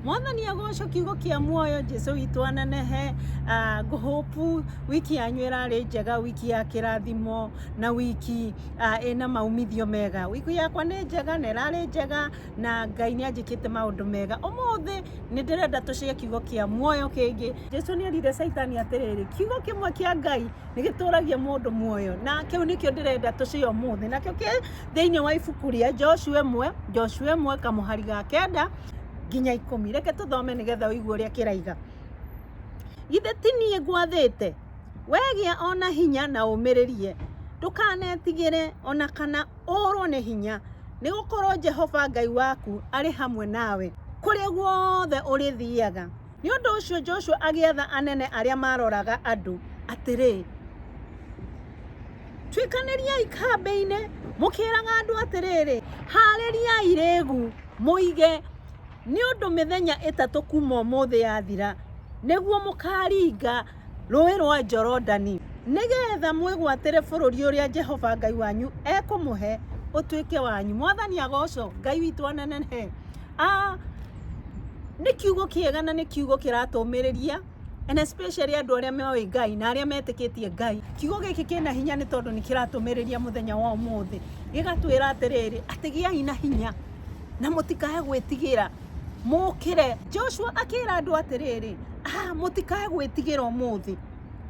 Mwathani agocwo kiugo kia muoyo. Jesu witũ anenehe. Ngũhopu wiki yanyu ĩrarĩ njega, wiki ya kĩrathimo na wiki ĩna maumithio mega. Wiki yakwa nĩ njega na ĩrarĩ njega na Ngai nĩanjĩkĩte maũndũ mega. Ũmũthĩ nĩ ndĩrenda tũcie kiugo kia muoyo kĩngĩ. Jesu nĩerire Saitani atĩrĩrĩ, kiugo kĩmwe kia Ngai nĩgĩtũragia mũndũ muoyo, na kĩu nĩkĩo ndĩrenda tũcie ũmũthĩ. Nakĩo kĩ thĩinĩ wa ibuku rĩa Joshua 1 kamũhari ga 9 nginya 10. Reke tũthome nĩgetha ũigue ũrĩa kĩraiga. Githĩ ti niĩ ngwathĩte? Wegĩa ona hinya na ũmĩrĩrie. Ndũkanetigĩre ona kana ũrwo nĩ hinya, nĩgũkorwo Jehova Ngai waku arĩ hamwe nawe kũrĩa guothe ũrĩthiaga. Nĩ ũndũ ũcio Joshua agĩatha anene arĩa maroraga andũ atĩrĩ, tuĩkanĩriai kambĩ-inĩ mũkĩraga andũ atĩrĩrĩ, harĩriai rĩgu mũige, nĩ ũndũ mĩthenya 3 kuma ũmũthĩ yathira nĩguo mũkaringa rũĩ rwa Jorodani, nĩgetha mwĩgwatĩre bũrũri ũrĩa Jehova Ngai wanyu ekũmũhe ũtuĩke wanyu. Mwathani agocwo, Ngai witũ anenehe. Nĩ kiugo kĩega na nĩ kiugo kĩratũmĩrĩria, and especially andũ arĩa meoĩ Ngai na arĩa metĩkĩtie Ngai. Kiugo gĩkĩ kĩna hinya nĩ tondũ nĩ kĩratũmĩrĩria mũthenya wa ũmũthĩ. Gĩgatwĩra atĩrĩrĩ, atĩ gĩai na hinya na mũtikae gwĩtigĩra, mũkĩre. Joshua akĩra andũ atĩrĩrĩ, mũtikae gwĩtigĩra ũmũthĩ,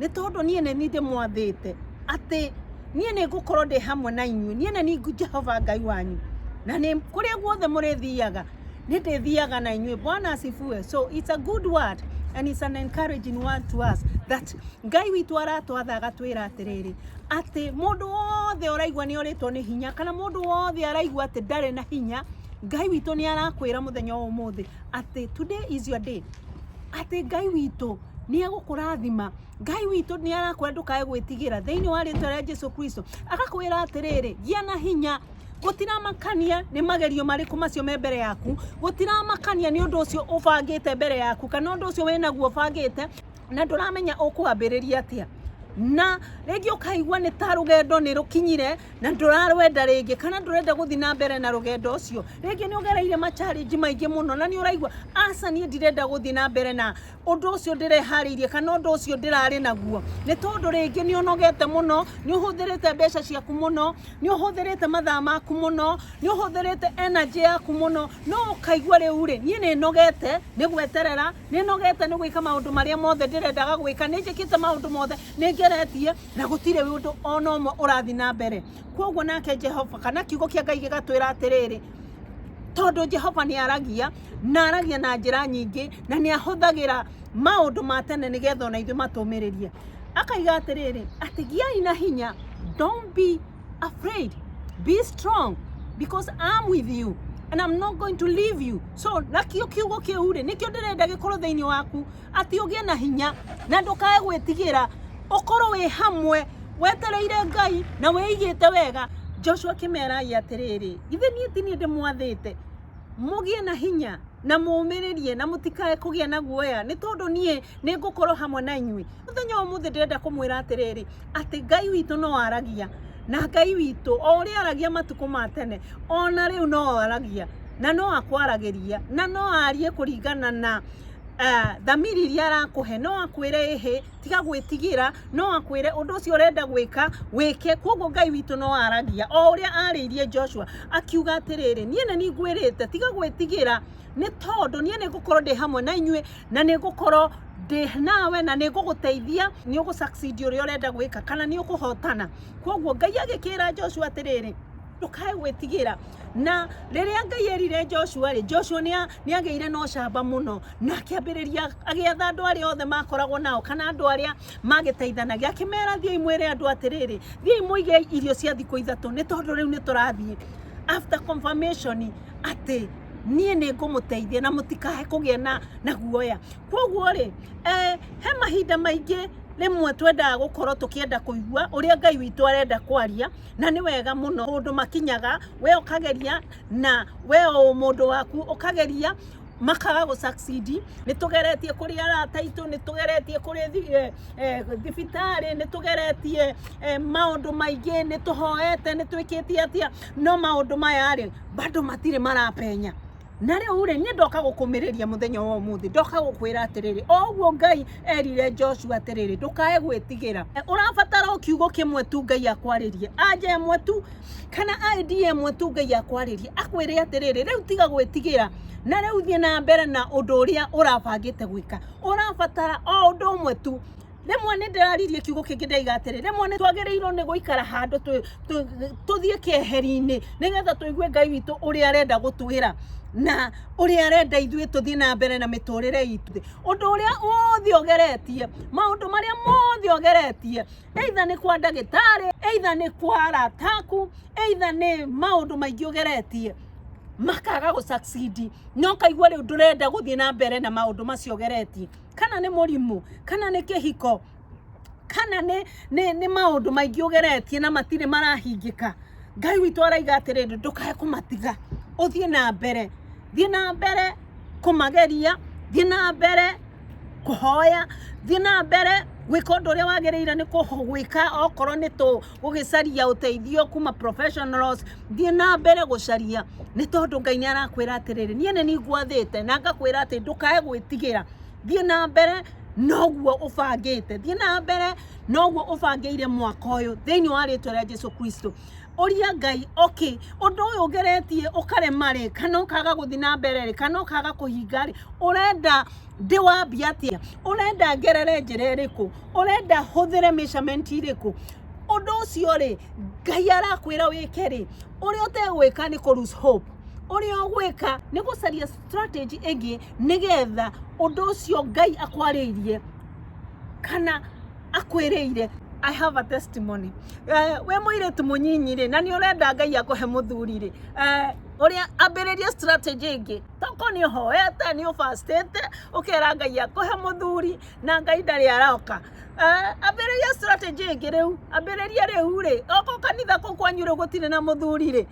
nĩ tondũ niĩ nĩ ndĩmwathĩte atĩ niĩ nĩ ngũkorwo ndĩ hamwe na inyuĩ. Niĩ nĩ Jehova Ngai wanyu, na nĩ kũrĩa guothe mũrĩthiaga nĩ ndĩthiaga na inyuĩ. Bwana asifiwe. So it's a good word and it's an encouraging word to us that Ngai witũ aratwatha agatwĩra atĩrĩrĩ, atĩ mũndũ wothe ũraigua nĩ ũrĩtwo nĩ hinya, kana mũndũ wothe araigua atĩ ndarĩ na hinya, Ngai witũ nĩ arakwĩra mũthenya wa ũmũthĩ atĩ today is your day. Atĩ Ngai witũ nĩ egũkũrathima. Ngai witũ nĩ arakwĩra ndũkae gwĩtigĩra thĩinĩ wa rĩĩtwa rĩa Jesu Kristo. Agakwĩra atĩrĩrĩ, gĩa na hinya. Gũtiramakania nĩ magerio marĩkũ macio me mbere yaku, gũtiramakania nĩ ũndũ ũcio ũbangĩte mbere yaku, kana ũndũ ũcio wĩnaguo ũbangĩte na ndũramenya ũkwambĩrĩria atĩa. Na rĩngĩ ũkaigua nĩ ta rũgendo nĩ rũkinyire na ndũrarwenda rĩngĩ, kana ndũrenda gũthiĩ na mbere na rũgendo ũcio. Rĩngĩ nĩ ũgereire ma-challenge maingĩ mũno na nĩ ũraigua aca niĩ ndirenda gũthiĩ na mbere na ũndũ ũcio ndĩreharĩirie, kana ũndũ ũcio ndĩrarĩ naguo. Nĩ tondũ rĩngĩ nĩ ũnogete mũno, nĩ ũhũthĩrĩte mbeca ciaku mũno, nĩ ũhũthĩrĩte mathaa maku mũno, nĩ ũhũthĩrĩte energy yaku mũno, no ũkaigua rĩu rĩ, niĩ nĩ nogete nĩ gweterera, nĩ nogete nĩ gwĩka maũndũ marĩa mothe ndĩrendaga gwĩka, nĩ njĩkĩte maũndũ mothe nĩngeretie na gũtirĩ ũndũ ona ũmwe ũrathi na mbere. Kwoguo nake Jehova, kana kiugo kĩa Ngai gĩgatwĩra atĩrĩrĩ, tondũ Jehova nĩ aragia na aragia na njĩra nyingĩ na nĩ ahũthagĩra maũndũ ma tene nĩgetha ona ithuĩ matũmĩrĩrie. Akaiga atĩrĩrĩ, atĩ gĩai na hinya, don't be afraid, be strong because I'm with you and I'm not going to leave you. So nakĩo kiugo kĩu rĩ, nĩkĩo ndĩrenda gĩkorwo thĩinĩ waku, atĩ ũgĩe na hinya na ndũkae gwĩtigĩra, ũkorwo wĩ hamwe wetereire Ngai na wĩigĩte wega. Joshua kĩmera atĩrĩrĩ, githĩ niĩ ti niĩ ndĩmwathĩte mũgĩe na hinya na mũũmĩrĩrie na mũtikae kũgĩa na guoya, nĩ tondũ niĩ nĩ ngũkorwo hamwe na inyuĩ. Mũthenya wa ũmũthĩ ndĩrenda kũmwĩra atĩrĩrĩ, atĩ Ngai witũ no aragia, na Ngai witũ o ũrĩa aragia matukũ ma tene, ona rĩu no aragia na no akwaragĩria na no arie kũringana na thamiri iria arakũhe. No akwĩre ĩhĩ tiga gwĩtigĩra, no akwĩre ũndũ ũcio ũrenda gwĩka wĩke. Kwoguo Ngai witũ no aragia o ũrĩa arĩirie Joshua, akiuga atĩrĩrĩ, niĩ nĩ ngwĩrĩte tiga gwĩtigĩra, nĩ tondũ niĩ nĩ ngũkorwo ndĩ hamwe na inyuĩ na nĩ ngũkorwo ndĩ nawe na nĩ ngũgũteithia, nĩ ũgũ-succeed ũrĩa ũrenda gwĩka, kana nĩ ũkũhotana. Kwoguo Ngai agĩkĩra Joshua atĩrĩrĩ, ndũkae gwĩtigĩra. Na rĩrĩa Ngai erire Joshua rĩ, Joshua nĩ agĩire na ũcamba mũno na akĩambĩrĩria agĩatha andũ arĩa othe makoragwo nao, kana andũ arĩa magĩteithanagia, akĩmera thiĩi mwĩre andũ atĩrĩrĩ, thiĩi mũige irio cia thikũ 3, nĩ tondũ rĩu nĩ tũrathiĩ after confirmation atĩ niĩ nĩ ngũmũteithia na mũtikae kũgĩa na guoya. Kwoguo rĩ, he mahinda maingĩ rĩmwe twendaga gũkorwo tũkĩenda kũigua ũrĩa Ngai witũ arenda kwaria, na nĩ wega mũno ũndũ makinyaga we ũkageria na we o mũndũ waku ũkageria makaga gũ-succeed. Nĩ tũgeretie kũrĩ arata aitũ, nĩ tũgeretie kũrĩ thibitarĩ, nĩ tũgeretie maũndũ maingĩ, nĩ tũhoete, nĩ twĩkĩtie atĩa, no maũndũ maya rĩ bado matirĩ marapenya. na riu ri ni ndoka gukumireria muthenya wa umuthi ndoka gukwira atiriri oguo Ngai erire Joshua atiriri ndukae gwitigira urabatara kiugo kimwe tu Ngai akwaririe anja imwe tu kana idea imwe tu Ngai akwaririe akwire atiriri riu tiga gwitigira na riu thie na mbere na undu uria urabangite gwika urabatara o undu umwe tu rimwe ni ndiraririe kiugo kingi ndaiga atiriri rimwe ni twagereirwo ni guikara handu tuthie kieheri-ini nigetha tuigue Ngai witu uria arenda gutwira na uria arenda ithuĩ tuthie na mbere na miturire itu undu uria wothe ogeretie maundu maria mothe ogeretie either ni kwa ndagitari either ni kwa arataku either ni maundu maingi ogeretie makaga gu succeed no kaigua riu ndurenda guthie na mbere na maundu macio ogeretie kana ni murimu kana ni kihiko kana ni maundu maingi ogeretie na matire marahingika Ngai witu araiga atiriri ndukae kumatiga uthie na mbere thie na mbere kumageria thie na mbere kuhoya thie na mbere gwika undu uria wagereire ni gwika okorwo ni tu gugicaria uteithio kuma professionals thie na mbere gucaria ni tondu Ngai ni arakwira atiriri nie ni ngwathite na ngakwira ati ndukae gwitigira thie na mbere noguo ubangite thie na mbere noguo ubangeire mwaka uyu thiini wa ritwa ria Jesu Kristo uria Ngai okay undu uyu ugeretie ukaremari kana ukaga guthi na mbere kana ukaga kuhinga urenda ndiwambia atia urenda ngerere njira iriku urenda huthire measurement iriku undu ucio ri Ngai arakwira wike ri uria utegwika ni ku lose hope uria ugwika ni gucaria strategy ingi nigetha undu ucio Ngai akwaririe kana akwiriire. I have a testimony. We muiretu munyinyi ri na ni urenda Ngai akuhe muthuri ri uria ambiriria strategy ingi toko ni hoete ni fastete ukera Ngai akuhe muthuri na Ngai ndari aroka ambiriria strategy ingi riu ambiriria riu ri oko kanitha ko kwanyure gutire na muthuri ri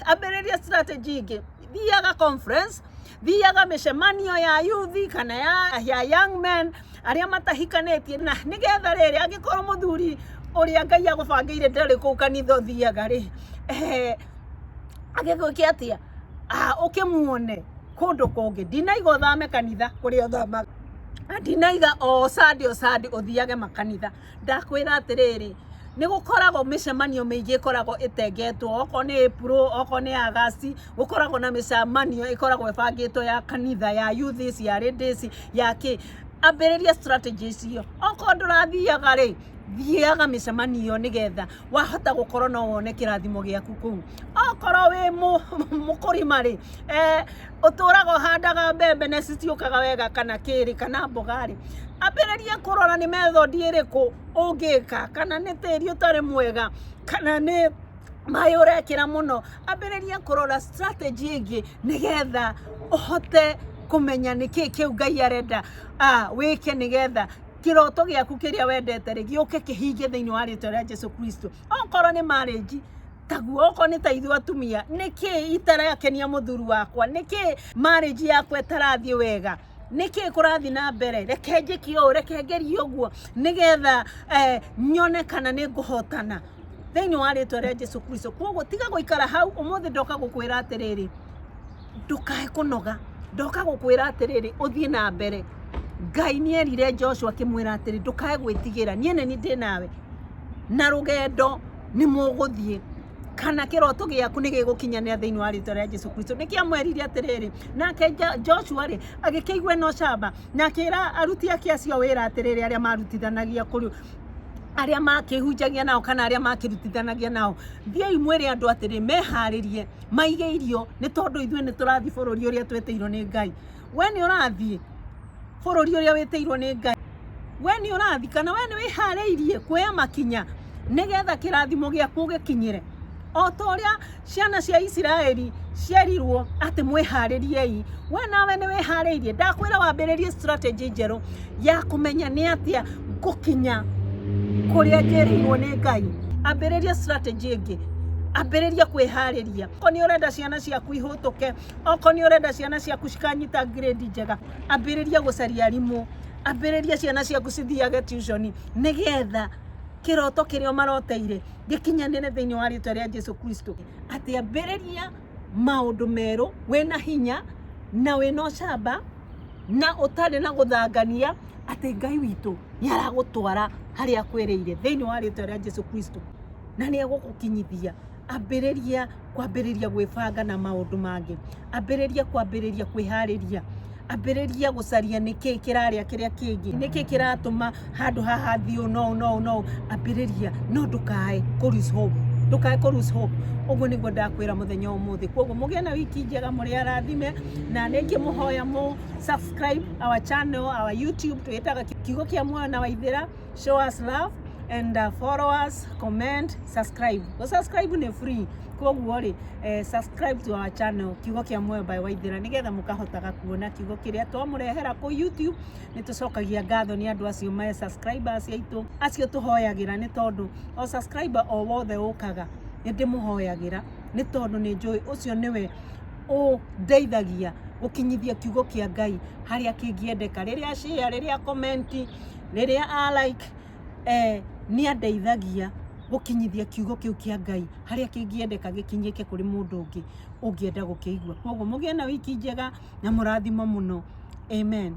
ambiriria strategy ingi thiaga conference thiaga micemanio ya youth kana ya young men aria matahikanĩtie na nigetha riri angikorwo muthuri uria Ngai agubangĩire ndari ku kanitha thiaga ri agigwĩkia atia ukimuone kundu kungi ndinaiga uthame kanitha kuria uthama ndinaiga o sadi uthiage makanitha ndakwira atiriri ni gukoragwo micemanio miingi ikoragwo itengetwo oko ni April oko ni August gukoragwo na micemanio ikoragwo ibangitwo ya kanitha ya youth ya ladies ya ki ambiriria strategies iyo oko ndurathiaga ri thiaga micemanio nigetha wahota gukorwo no wone kirathimo giaku kuu okorwo wi mukurima ri uturago handaga mbembe na citiukaga wega kana kiri kana mboga ri ambiriria kurora ni method iriku ungika kana ni tiri utari mwega kana ni mai urekira muno ambiriria kurora strategy ingi nigetha uhote kumenya niki kiu Ngai arenda wike nigetha kiroto giaku kiria wendete ri giuke kihinge thiini wa ritwa ria Jesu Kristo okorwo ni marriage taguo oko ni taithu atumia niki itarakenia muthuru wakwa niki marriage yakwa itarathie wega niki kurathi na mbere reke njikio reke ngerio guo nigetha nyone kana ni nguhotana thiini wa ritwa ria Jesu Kristo koguo tiga guikara hau umuthi ndoka gukwira atiriri ndukae kunoga ndoka gukwira atiriri uthie na mbere Ngai ni erire Joshua akimwira atiri ndukae gwitigira nie ni ndi nawe na rugendo ni muguthie kana kiroto giaku ni gigukinyanira thiini wa ritwa ria Jesu Kristo niki amwerire atiriri nake Joshua ri agikeigwe no shamba na kira aruti ake acio wira atiriri aria marutithanagia kuri aria makihunjagia nao kana aria makirutithanagia nao thiai mwire andu atiri meharirie maige irio ni tondu ithwe ni turathi bururi uria tweteirwo ni Ngai we ni urathi bururi uria weteirwo ni Ngai we ni urathi kana we ni wihariirie kuoya makinya nigetha kirathimo giaku gikinyire o toria ciana cia Israeli ciarirwo ati mwihaririei we nawe ni wihariirie ndakwira wambiririe strategy njeru ya kumenya ni atia gukinya kuria njerirwo ni Ngai ambiriria strategy ingi ambiriria kwihariria oko ni urenda ciana ciaku ihutuke oko ni urenda ciana ciaku cikanyita grade njega ambiriria gucaria arimu ambiriria ciana ciaku cithiage tuition nigetha kiroto kirio maroteire gikinyanire thiini wa ritwa ria Jesu Kristo ati ambiriria maundu meru wena hinya na wena ucamba na utari na guthangania ati Ngai witu ni aragutwara haria kwiriire thiini wa ritwa ria Jesu Kristo na ni egugukinyithia. Ambiriria kwambiriria gwibanga na maundu mangi, ambiriria kwambiriria kwihariria, ambiriria gucaria niki kiraria kiria kingi, niki kiratuma handu haha thiu no ambiriria no ndukae lose hope, ndukae lose hope. Uguo niguo ndakwira muthenya umuthi. Koguo mugie na wiki njega, muri arathime na ningi muhoya mu subscribe our channel, our YouTube twitaga Kiugo Kia Muoyo na Waithira. Show us love and follow us, comment, subscribe. Subscribe ni free. Koguo ri subscribe to our channel Kiugo Kia Muoyo by Waithira nigetha mukahotaga kuona kiugo kiria twamurehera ku YouTube. Ni tucokagia ngatho ni andu acio me subscribers aitu acio tuhoyagira ni tondu o subscriber o wothe ukaga ndi muhoyagira ni tondu ni njui ucio niwe o ndeithagia gukinyithia kiugo kia Ngai haria kingiendeka, riria share, riria comment, riria like ni andeithagia gukinyithia kiugo kiu kia Ngai haria kingiendeka gikinyike kuri mundu ungi ungienda gukiigua. Koguo mugie na wiki njega na murathimo muno. Amen.